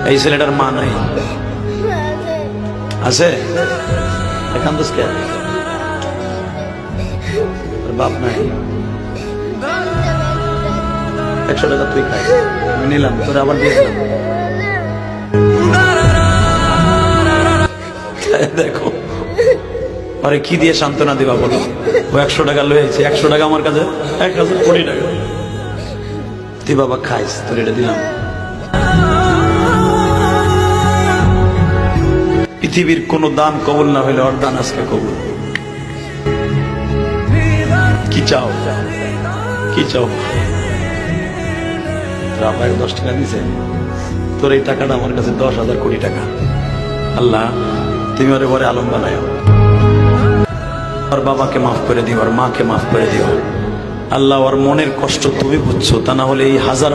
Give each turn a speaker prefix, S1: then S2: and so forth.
S1: এই ছেলেটার মা নাই আছে এখান তো বাপ নাই 100 টাকা তুই খাই আমি নিলাম তোর আবার দিয়েছিলাম দেখো আরে কি দিয়ে সান্ত্বনা দিবা বলো ও 100 টাকা লয়েছে 100 টাকা আমার কাছে 1000 কোটি টাকা তুই বাবা খাইস তোর এটা দিলাম পৃথিবীর কোন দান কবুল না হইলে ওর দান আজকে কবুল কি চাও কি চাও রাবাই 10 টাকা দিছে তোর এই টাকাটা আমার কাছে 10,000 কোটি টাকা আল্লাহ তুমি ওরে বড় আলম বানাও ওর বাবাকে মাফ করে দিও ওর মাকে মাফ করে দিও আল্লাহ ওর মনের কষ্ট তুমি বুঝছো তা না হলে এই হাজার